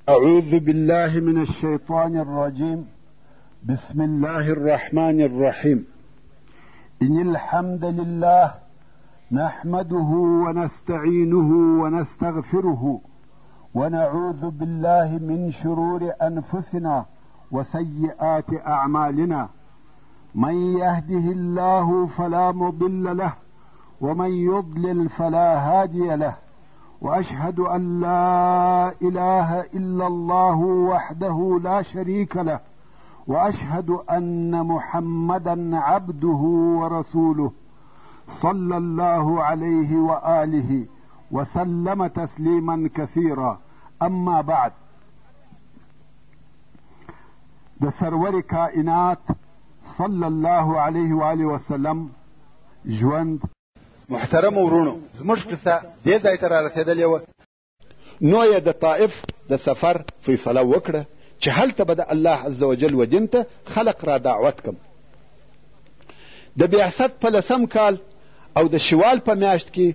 أعوذ بالله من الشيطان الرجيم. بسم الله الرحمن الرحيم. إن الحمد لله نحمده ونستعينه ونستغفره ونعوذ بالله من شرور أنفسنا وسيئات أعمالنا. من يهده الله فلا مضل له ومن يضلل فلا هادي له، وأشهد أن لا إله إلا الله وحده لا شريك له، وأشهد أن محمدا عبده ورسوله صلى الله عليه وآله وسلم تسليما كثيرا. أما بعد، د سرور کائنات صلی الله علیه و آله وسلم ژوند. محترم ورونو، زموږ قصه دې ځای ته رارسېدلې وه. نو یې د طائف د سفر فیصله وکړه چې هلته به د الله عز وجل و دین ته خلق را دعوت کم. د بعثت په 10 کال او د شوال په میاشت کې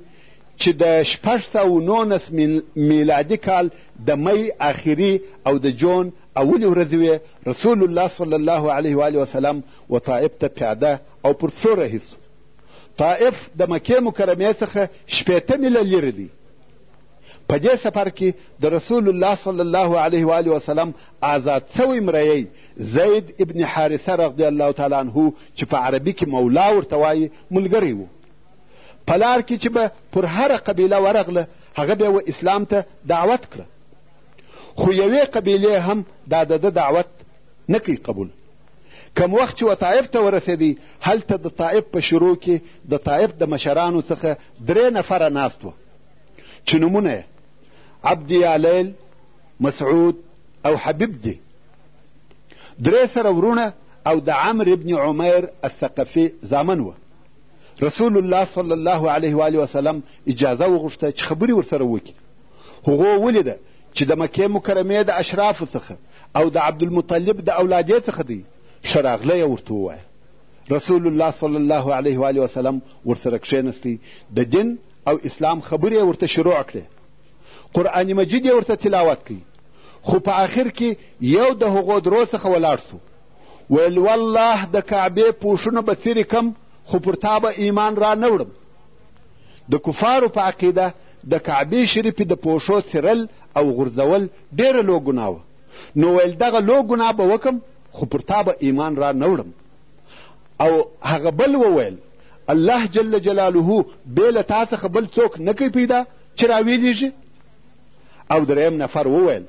چې د 619 میلادي کال د می آخري او د جون اولې ورځې وې، رسول الله صلی الله علیه و آله وسلم و طائف ته پیاده او پر پښو رهي سو. طائف د مکې مکرمې څخه 80 میله لرې دی. په دې سفر کې د رسول الله صلی الله علیه و آله وسلم آزاد سوی مریی زید ابن حارثه رضی الله تعالی عنه چې په عربي کې مولا ورته وایي ملګری و. په لار کې چې به پر هره قبیله ورغله هغه به و اسلام ته دعوت کړه، خو یوې قبیلې هم دا د دعوت نه کوي قبول. کم وخت چې و طائف ته ورسېدی، هلته د طائف په شروع کې د طائف د مشرانو څخه 3 نفره ناست وه چې نومونه یې عبد یالیل، مسعود او حبیب دي. 3 سره ورونه او د عمرو ابن عمیر الثقفي زامن وه. رسول الله صلی الله علیه و آله وسلم اجازه وغوښته چې خبرې ورسره وکړي. هغو ولیده چې د مکې مکرمې د اشرافو څخه او د عبدالمطلب د اولادې څخه دی. ښه راغله یې ورته ووایه. رسول الله صلی الله علیه و آله وسلم ورسره کښېنستی، د دین او اسلام خبرې یې ورته شروع کړې. قرآن مجید یې ورته تلاوت کوي، خو په آخر کې یو د هغو درو څخه ولاړ سو. ویل والله د کعبې پوښونه به څیرې کم، خو پر تا به ایمان را نه وړم. د کفارو په عقیده د کعبې شریفې د پوښو څیرل او غورځول ډېره لو ګناه وه. نو ویل دغه لو ګناه به وکم، خو پر تا به ایمان را نه وړم. او هغه بل وویل الله جل جلاله بې له تا څخه بل څوک نه کوي پیدا چې راویلېږي. او 3 نفر وویل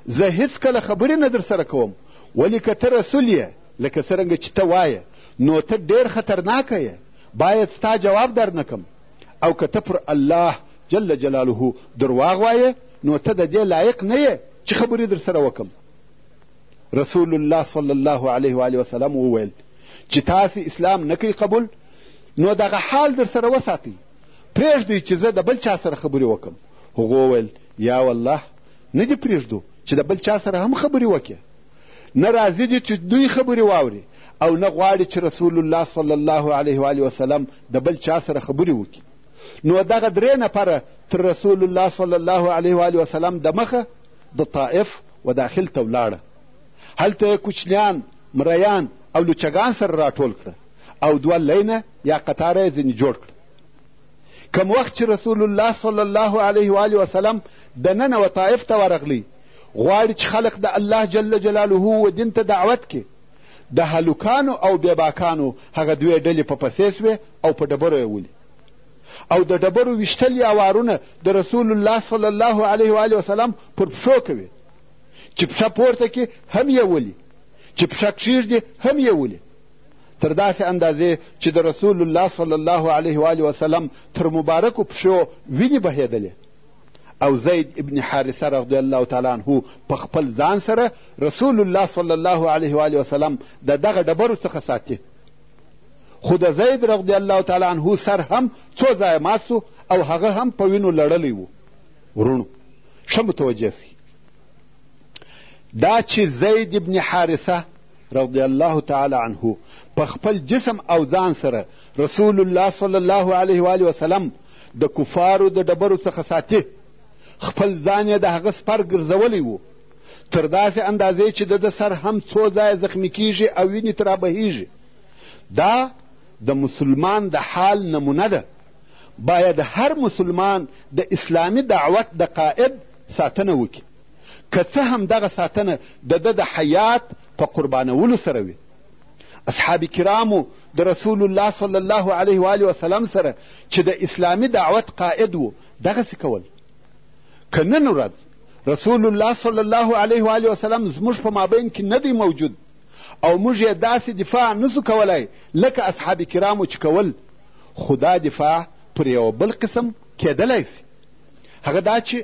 زه هېڅکله خبرې نه در سره کوم، ولې که ته رسول یې لکه څرنګه چې ته وایې، نو ته ډېر خطرناکه یې، باید ستا جواب در نه کم. او که ته پر الله جل جلاله درواغ وایې، نو ته د دې لایق نه یې چې خبرې در سره وکم. رسول الله صلی الله علیه و آله وسلم وویل چې تاسې اسلام نه کوي قبول، نو دغه حال در سره وساتئ، پرېږدئ چې زه د بل چا سره خبرې وکم. هغو وویل یا والله نه دې پرېږدو چې د بل چا سره هم خبرې وکړې، نه راضي دي چې دوی خبرې واوري، او نه غواړي چې رسول الله صلی الله علیه و آله وسلم د بل چا سره خبرې وکړي. نو دغه 3 نفره تر رسول الله صلی الله علیه و آله وسلم د مخه د طائف و داخل ته ولاړه. هلته یې کوچنیان، مریان او لوچګان سره راټول کړه او 2 لینه یا قطاره یې ځینې جوړ کړه. کم وخت چې رسول الله صلی الله علیه و آله وسلم دننه و طائف ته ورغلی، غواړي چې خلق د الله جل جلاله و دین ته دعوت کړي. د هلوکانو او بېباکانو هغه 2 ډلې په پسې سوې او په ډبرو یې ولي. او د ډبرو ویشتل یا وارونه د رسول الله صلی الله علیه و آله وسلم پر پښو کوي، چې پښه پورته کې هم یې ولي، چې پښه کښېږدي هم یې ولي، تر داسې اندازې چې د رسول الله صلی الله علیه و آله وسلم تر مبارکو پښو وینې بهېدلې. او زید ابن حارثه رضی الله تعالی عنه په خپل ځان سره رسول الله صلی الله علیه و آله وسلم د دغه ډبرو څخه ساتي. خو د زید رضی الله تعالی عنه سر هم 2 ځایه مات سو او هغه هم په وینو لړلی و. ورونو ښه متوجه سئ، دا چې زید ابن حارثه رضی الله تعالی عنه په خپل جسم او ځان سره رسول الله صلی الله علیه و آله وسلم د کفارو د ډبرو څخه ساتي، خپل ځان یې د هغه سپر ګرځولی و تر داسې اندازې چې د سر هم څو ځایه زخمي کیږي او وینې ترې بهیږي. دا د مسلمان د حال نمونه ده. باید هر مسلمان د اسلامي دعوت د قائد ساتنه وکړي، که څه هم دغه ساتنه د ده د حیات په قربانولو سره وي. اصحاب کرامو د رسول الله صلی الله علیه و آله وسلم سره چې د اسلامي دعوت قائد و دغسې کول. که نن ورځ رسول الله صلی الله علیه و آله وسلم زموږ په مابین کې نه دی موجود او موږ یې داسې دفاع نسو کولی لکه اصحاب کرامو چې کول، خو دا دفاع پر یو بل قسم کېدلی سي. هغه دا چې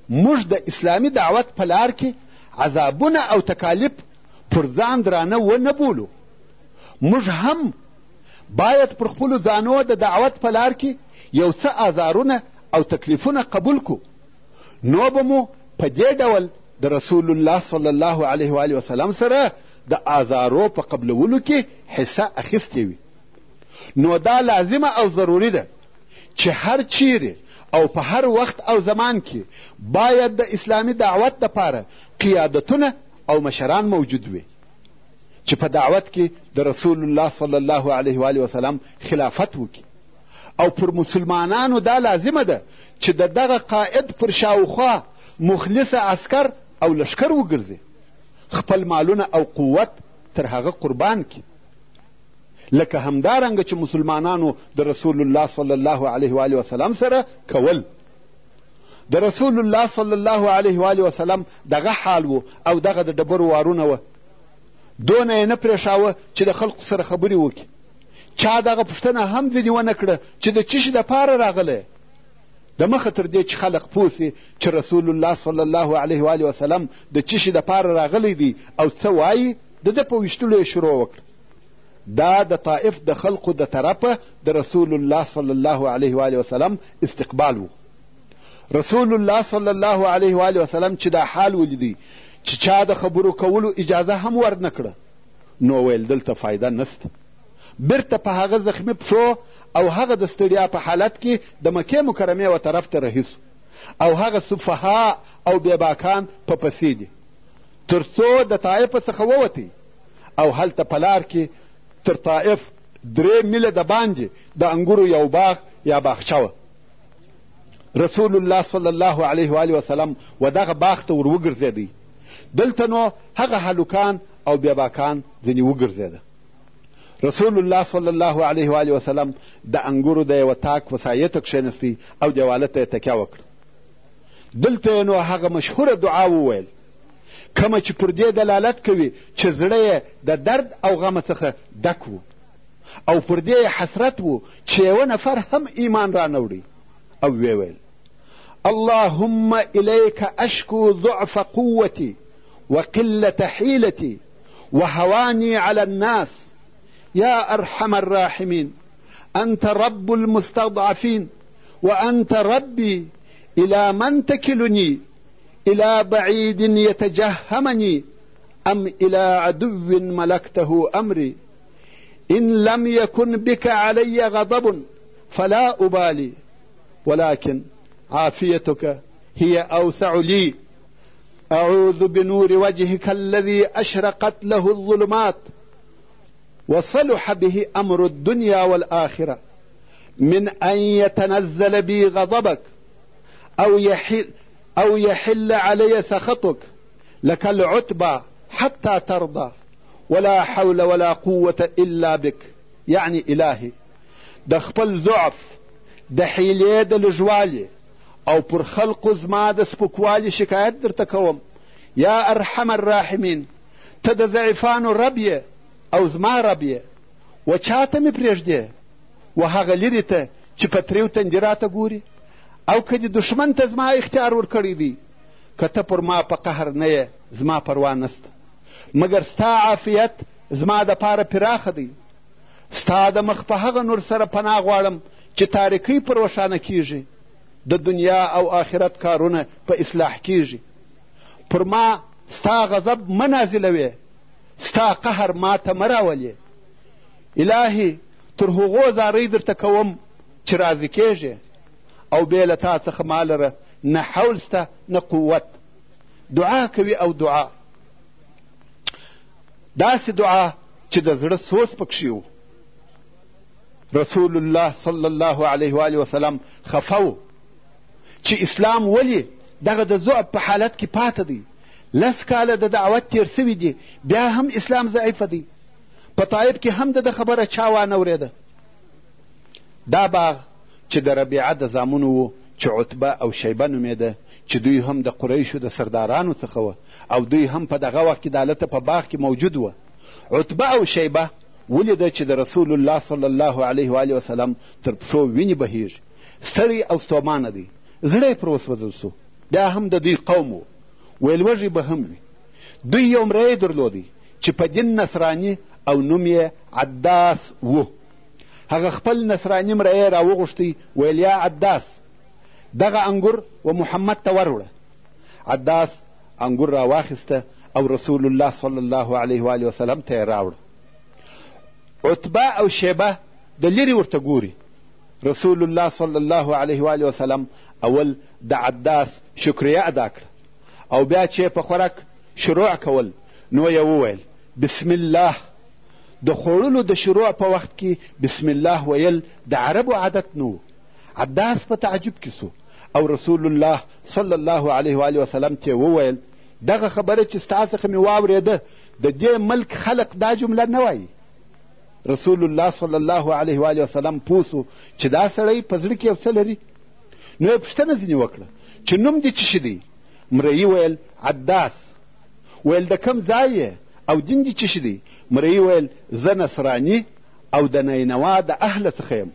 موږ د اسلامي دعوت په لار کې عذابونه او تکالیف پر ځان درانه ونه بولو. موږ هم باید پر خپلو ځانو د دعوت په لار کې یو څه آزارونه او تکلیفونه قبول کو، نو به مو په دې ډول د رسول الله صلی الله علیه و آله وسلم سره د آزارو په قبلولو کې حصه اخیستې وي. نو دا لازمه او ضروري ده چې هر چیرې او په هر وخت او زمان کې باید د اسلامي دعوت دپاره قیادتونه او مشران موجود وي چې په دعوت کې د رسول الله صلی الله علیه و آله وسلم خلافت وکړي. او پر مسلمانانو دا لازمه ده چې د دغه قائد پر شاوخوا مخلص عسکر او لشکر وګرځي، خپل مالونه او قوت تر هغه قربان کړي، لکه همدارنګه چې مسلمانانو د رسول الله صلی الله علیه و آله وسلم سره کول. د رسول الله صلی الله علیه و آله وسلم دغه حال و او دغه د ډبرو وارونه وه. دونه یې نه پرېښاوه چې د خلقو سره خبرې وکړي. چا دغه پوښتنه هم ځینې ونه کړه چې د څه شي دپاره راغلی، د مخه تر دې چې خلق پوه سي چې رسول الله صلی الله علیه و آله وسلم د څه شي دپاره راغلی دی او څه وایي، د ده په ویشتلو یې شروع وکړه. دا د طائف د خلقو د طرفه د رسول الله صلی الله علیه و آله وسلم استقبال و. رسول الله صلی الله علیه و آله وسلم چې دا حال ولیدی چې چا د خبرو کولو اجازه هم ورنه کړه، نو ویل دلته فایده نسته. بیرته په هغه زخمي پښو او هغه د ستړیا په حالت کې د مکې مکرمې و طرف ته رهي سو او هغه سفها او بېباکان په پسې دي تر څو د طایف څخه ووتی او هلته په لار کې تر طائف 3 میله د باندې د انګورو یو باغ یا باغچه وه. رسول الله صلی الله علیه و آله وسلم و دغه باغ ته ور وګرځېدی. دلته نو هغه هلوکان او بیاباکان ځینې وګرځېده. رسول الله صلی الله علیه و آله وسلم د انګورو د یوه تاک وسایې ته کښېنستی او دیواله ته یې تکیه وکړه. دلته یې نو هغه مشهوره دعا وویل کومه چې پر دې دلالت کوي چې زړه یې د درد او غمه څخه ډک و او پر دې یې حسرت و چې یوه نفر هم ایمان رانوړي، او ویې ویل: اللهم الیک اشکو ضعف قوتي وقلة حیلتي وهواني على الناس يا أرحم الراحمين أنت رب المستضعفين وأنت ربي إلى من تكلني إلى بعيد يتجهمني أم إلى عدو ملكته أمري إن لم يكن بك علي غضب فلا أبالي ولكن عافيتك هي أوسع لي أعوذ بنور وجهك الذي أشرقت له الظلمات وصلح به أمر الدنيا والآخرة من أن يتنزل بي غضبك أو يحل علي سخطك لك العتبى حتى ترضى ولا حول ولا قوة إلا بك. يعني إلهي د خپل ضعف د حیلې د لږوالي او پر خلقو زما د سپکوالي شکایت درته کوم. یا ارحم الراحمین، ته د ضعیفانو رب یې او زما رب یې، و چاته مې پرېږدې؟ و هغه لرې ته چې په تریو تندي راته ګوري؟ او که دې دښمن ته زما اختیار ورکړی دی، که ته پر ما په قهر نه یې زما پروا نسته، مګر ستا عافیت زما دپاره پراخه دی. ستا د مخ په هغه نور سره پناه غواړم چې تاریکۍ پر روښانه کیږي، د دنیا او آخرت کارونه په اصلاح کیږي. پر ما ستا غضب مه نازلوې، ستا قهر ما ته مه راولې. الهي تر هغو زارۍ درته کوم چې راضي کیږې، او بې له تا څخه ما لره نه حول سته نه قوت. دعا کوي او دعا داسې دعا چې د زړه سوز پکښې و. رسول الله صلی الله علیه و وسلم خفه و چې اسلام ولې دغه د ضعف په حالت کې پاته دی. 10 کاله د دعوت تیر سوي دي، بیا هم اسلام ضعیفه دی. په طایف کې هم د خبره چا وانه اورېده. دا باغ چې د ربیعه د زامنو و چې عتبه او شیبه نومېده، چې دوی هم د قریشو د سردارانو څخه وه او دوی هم په دغه وخت کې د هلته په باغ کې موجود وه. عتبه او شیبه ولیده چې د رسول الله صلی الله علیه و وسلم تر پښو وینې بهیږي، ستړی او ستومانه دی. زړه یې پر وسوځل سو. بیا هم د دوی قوم و، ویل وږي به هم وي. دوی یو مری درلودی چې په دین نصراني او نوم یې عداس و. هغه خپل نصراني مری راوغوښتی، ویل یا عداس دغه انګور و محمد ته وروړه. عداس انګور راواخیسته او رسول الله صلی الله علیه و وسلم ته یې راوړه. عتبه او شیبه د لرې ورته ګوري. رسول الله صلی الله علیه و وسلم اول د عداس شکریه ادا کړه او بیا چې په خوراک شروع کول نو یې وویل بسم الله. د خوړلو د شروع په وخت کې بسم الله ویل د عربو عادت نو. عداس په تعجب کې سو او رسول الله صلی الله علیه و وسلم ته وویل دغه خبره چې ستا څخه مې واورېده د دې ملک خلق دا جمله نه وایي. رسول الله صلی الله علیه و وسلم پوه سو چې دا سړی په زړه کې یو څه لري. نو یې پوښتنه ځینې وکړه چې نوم دې څه شي دی؟ مرئي ویل عداس. ویل د کم ځای او دین دې څه شي دی؟ مرئي ویل زه نصراني او د نینوا د اهله څخه یم.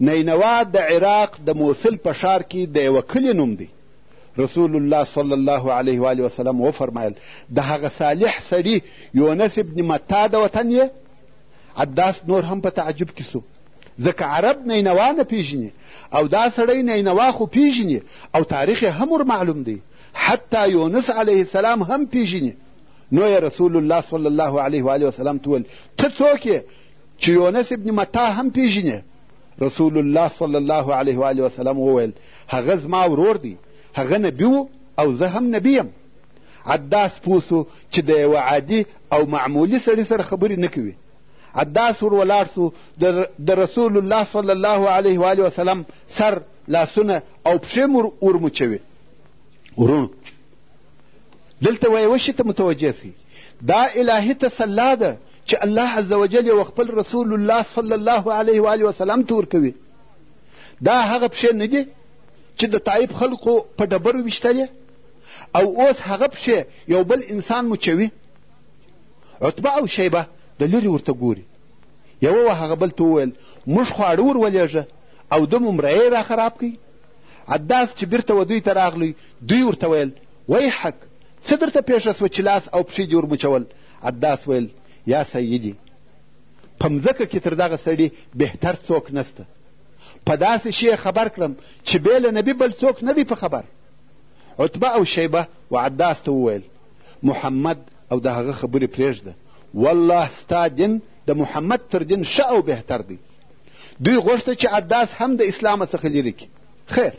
نینوا د عراق د موصل په ښار کې د یوه کلي نوم دی. رسول الله صلی الله علیه و وسلم وفرمایل د هغه صالح سړي یونس ابن متا د وطن یې؟ عداس نور هم په تعجب کې سو، ځکه عرب نینوا نه پیژني او دا سړی نینوا خو پیژني او تاریخ یې هم ور معلوم دی، حتی یونس علیه السلام هم پیژني. نو یې رسول الله صلی الله علیه و وسلم ته ویل ته څوک یې چې یونس ابن متا هم پیژني؟ رسول الله صلی الله علیه و وسلم وویل هغه زما ورور دی، هغه نبي و او زه هم نبي یم. عداس پوه سو چې د یوه عادي او معمولي سړي سره خبرې نه کوي. عداس ور ولاړ سو، د رسول الله صلی الله علیه و وسلم سر، لاسونه او پښې ورموچوي. ورونو دلته وایي وشي ته متوجه سي، دا الهي تسلا ده چې الله عز وجل یو خپل رسول الله صلی الله علیه و وسلم ته ورکوي. دا هغه پښې نه دي چې د طایف خلقو په ډبرو ویشتلې او اوس هغه پښې یو بل انسان موچوي. عتبه او شیبه د لرې ورته ګوري. یوه هغه بل ته وویل موږ خواړه ور ولېږه او د مو مریی را خراب کړي. عداس چې بیرته و دوی ته راغلی، دوی ورته ویل ویحک څه درته پېښه سوه چې لاس او پښې دې ورموچول؟ عداس ویل یا سیدي په مځکه کې تر دغه سړي بهتر څوک نسته. په داسې شي خبر کړم چې بې له نبي بل څوک نه دی په خبر. عتبه او شیبه و عداس ته وویل محمد او د هغه خبرې پرېږده، والله ستا دین د محمد تر دین ښه او بهتر دی. دوی غوښته چې عداس هم د اسلام څخه لرې کړي. خیر،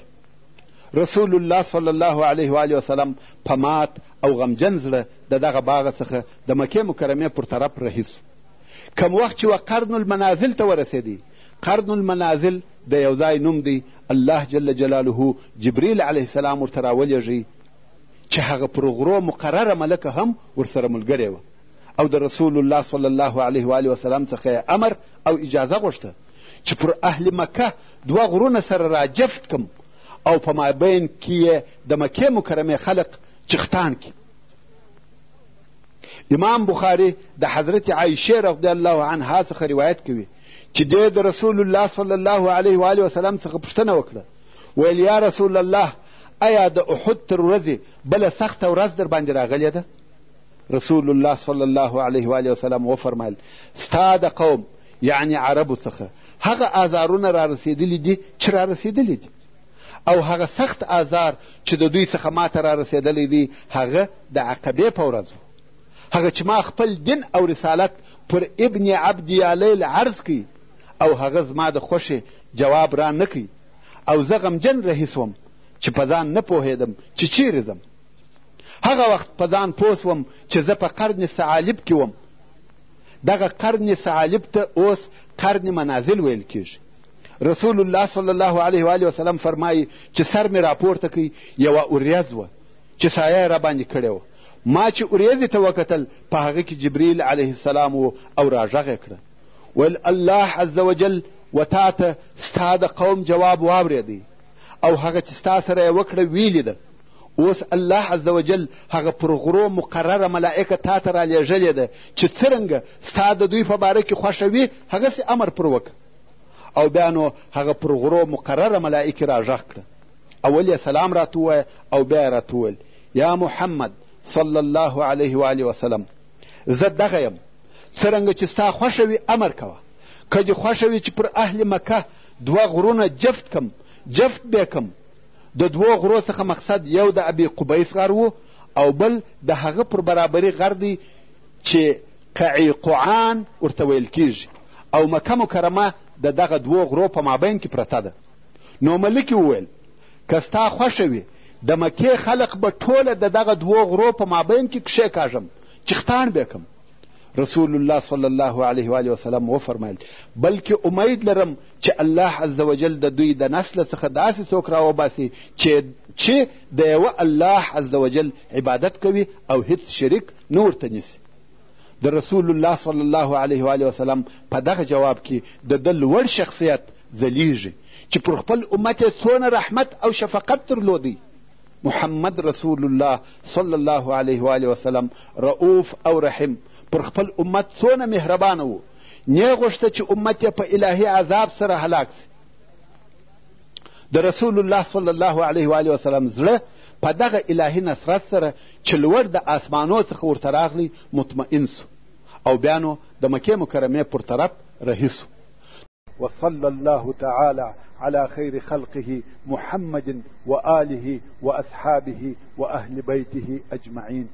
رسول الله صلی الله علیه و وسلم په مات او غمجن زړه د دغه باغ څخه د مکې مکرمې پر طرف رهي سو. کم وخت چې و قرن المنازل ته ورسېدی. قرن المنازل د یو ځای نوم دی. الله جل جلاله جبریل علیه السلام ورته راولېږي چې هغه پر غرو مقرره ملکه هم ورسره ملګرې وه او د رسول الله صلی الله علیه و وسلم څخه امر او اجازه غوښته چې پر اهل مکه 2 غرونه سره راجفت کم او په مابین کې د مکې مکرمې خلق چختان کی. امام بخاري د حضرت عایشه رضی الله عنها څخه روایت کوي چې د رسول الله صلی الله علیه و وسلم څخه پوښتنه وکړه، ویل یا رسول الله ایا د احد تر ورځې بله سخته ورځ در باندې راغلې ده؟ رسول الله صلی الله علیه و وسلم وفرمایل ستا د قوم یعنی عربو څخه هغه آزارونه را رسېدلي دي چې را رسېدلي دي او هغه سخت آزار چې د دوی څخه ما ته را رسېدلی دی هغه د عقبې په ورځ و. هغه چې ما خپل دین او رسالت پر ابن عبد یالیل عرض کړي او هغه زما د خوښې جواب را نه کوي او زه غمجن رهي سوم چې په ځان نه پوهېدم چې چیرې ځم. هغه وخت په ځان پوه سوم چې زه په قرن ثعالب کې وم دغه قرن ثعالب ته اوس قرن منازل ویل کیږي. رسول الله صلی الله علیه و آله وسلم فرمایي چې سر مې راپورته کوي یوه اوریځ وه چې سایه یې راباندې کړې وه. ما چې اوریځې ته وکتل په هغه کې جبریل علیه السلام و او راږغ یې کړه ویل الله عز وجل و تا ته ستا د قوم جواب واورېدی او هغه چې ستا سره یې وکړه ویلې ده. اوس الله عز وجل هغه پر غرو مقرره ملائکه تا ته رالیږلې ده چې څرنګه ستا د دوی په باره کې خوښه وي هغسې امر پر وکړه. او بیا نو هغه پر غرو مقرره ملائکې راږغ کړه. اول یې سلام راته ووایه او بیا یې راته وویل یا محمد صلی الله علیه و آله وسلم زه دغه یم څرنګه چې ستا خوښه وي امر کوه. که دې خوښه وي چې پر اهل مکه دوه غرونه جفت به کم. د دوو غرو څخه مقصد یو د ابي قبیس غر و او بل د هغه پر برابري غر دی چې قعیقعان ورته ویل کیږي او مکه مکرمه د دغه دوو غرو په مابین کې پرته ده. نو ملک وویل که ستا خوښه وي د مکې خلق به ټوله د دغه دوو غرو په مابین کې کښېکاږم چښتان به کم. رسول الله صلی الله علیه و آله وسلم وفرمایل بلکې امید لرم چې الله عز وجل د دوی د نسل څخه داسې څوک راوباسي چې د یوه الله عز وجل عبادت کوي او هیڅ شریک نه ورته نیسي. د رسول الله صلی الله علیه و آله وسلم په دغه جواب کې د ده لوړ شخصیت ځلیږي چې پر خپل امت یې څونه رحمت او شفقت درلودی. محمد رسول الله صلی الله علیه و آله وسلم رؤوف او رحیم پر خپل امت څونه مهربانه و. نه غوښته چې امت یې په الهي عذاب سره هلاک سي. د رسول الله صلی الله علیه و آله وسلم زړه په دغه الهي نصرت سره چې لوړ د آسمانو څخه ورته راغلی مطمئن سو او بیا نو د مکې مکرمې پر طرف رهي سو. وصلى الله تعالى على خير خلقه محمد وآله وأصحابه وأهل بيته أجمعين.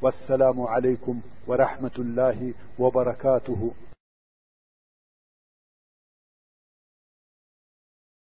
والسلام عليكم ورحمة الله وبركاته.